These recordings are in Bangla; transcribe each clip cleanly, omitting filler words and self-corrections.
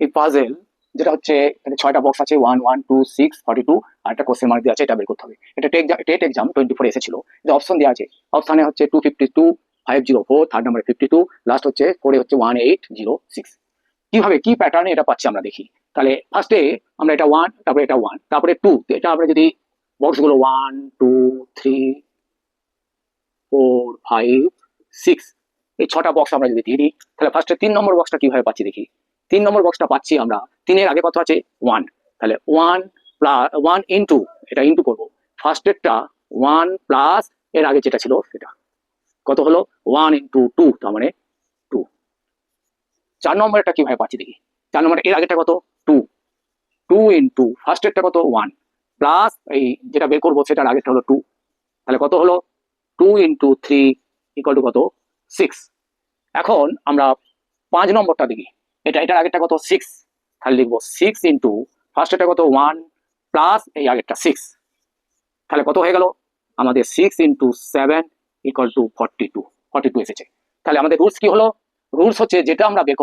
এই পাজেল যেটা হচ্ছে এখানে 6টা বক্স আছে 1 1 2 6 42 আর একটা কোশ্চেন মার্ক দেওয়া আছে, এটা বের করতে হবে। এটা টেট এক্সাম 24 এসেছিল, যে অপশন দেওয়া আছে, অপশনে হচ্ছে 252 504, থার্ড নাম্বারে 52, লাস্ট হচ্ছে 4 হচ্ছে 1806। কিভাবে কি প্যাটার্নে এটা পাচ্ছি আমরা দেখি। তাহলে ফার্স্টে আমরা এটা 1, তারপরে এটা 1, তারপরে 2, এটা আমরা যদি বক্সগুলো 1 2 3 4 5 6 এই 6টা বক্স আমরা যদি দিয়ে দিই, তাহলে ফার্স্টে 3 নম্বর বক্সটা কিভাবে পাচ্ছি দেখি। 3 নম্বর বক্সটা পাচ্ছি আমরা, 3 এর আগে কত আছে 1, তাহলে 1 প্লাস 1 ইন্টু, এটা ইন্টু করবো, ফার্স্টেরটা 1 প্লাস এর আগে যেটা ছিল সেটা কত হলো 1 ইন্টু 2, তার মানে 2। 4 নম্বরটা কিভাবে পাচ্ছি দেখি। 4 নম্বর এর আগেটা কত 2, 2 ইন্টু ফার্স্টেরটা কত 1 প্লাস এই যেটা বের করবো সেটার আগেরটা হলো 2, তাহলে কত হলো 2 ইন্টু 3 ইকুয়াল টু কত 6। এখন আমরা 5 নম্বরটা দেখি, এটার আগেরটা কত 6, তাহলে লিখবো 6 ইন্টু ফার্স্টেরটা কত 1 প্লাস এই আগেরটা 6, তাহলে কত হয়ে গেল আমাদের 6 ইন্টু 7 ইকুয়াল টু 42 এসেছে। তাহলে আমাদের রুলস কি হলো, রুলস হচ্ছে যেটা আমরা বের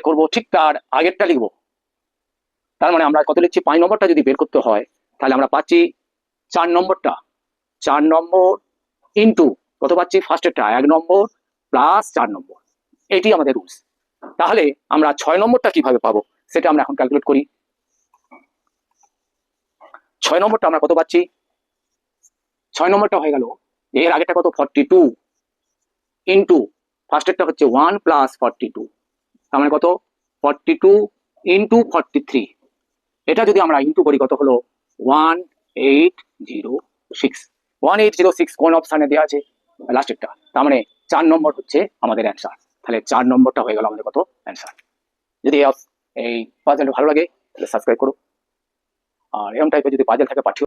করবো ঠিক তার আগেরটা লিখবো। তার মানে আমরা কত লিখছি, 5 নম্বরটা যদি বের করতে হয় তাহলে আমরা পাচ্ছি 4 নম্বরটা, 4 নম্বর ইন্টু কত পাচ্ছি ফার্স্টেরটা 1 নম্বর প্লাস 4 নম্বর, এটি আমাদের রুলস। তাহলে আমরা 6 নম্বরটা কিভাবে পাবো সেটা আমরা এখন ক্যালকুলেট করি। 6 নম্বরটা আমরা কত পাচ্ছি, 6 নম্বরটা হয়ে গেল এর আগেরটা কত 42 ইন্টু ফার্স্টেরটা হচ্ছে 1 প্লাস 42, তার মানে কত 42 ইন্টু 43, এটা যদি আমরা ইন্টু করি কত হলো 1806 কোন অপশানে দেওয়া আছে লাস্টেরটা, তার মানে 4 নম্বর হচ্ছে আমাদের অ্যান্সার। তাহলে 4 নম্বরটা হয়ে গেল আমাদের কত অ্যান্সার। যদি এই পাজলটা ভালো লাগে তাহলে সাবস্ক্রাইব করো, আর এরকম টাইপের যদি পাজল থাকে পাঠিও।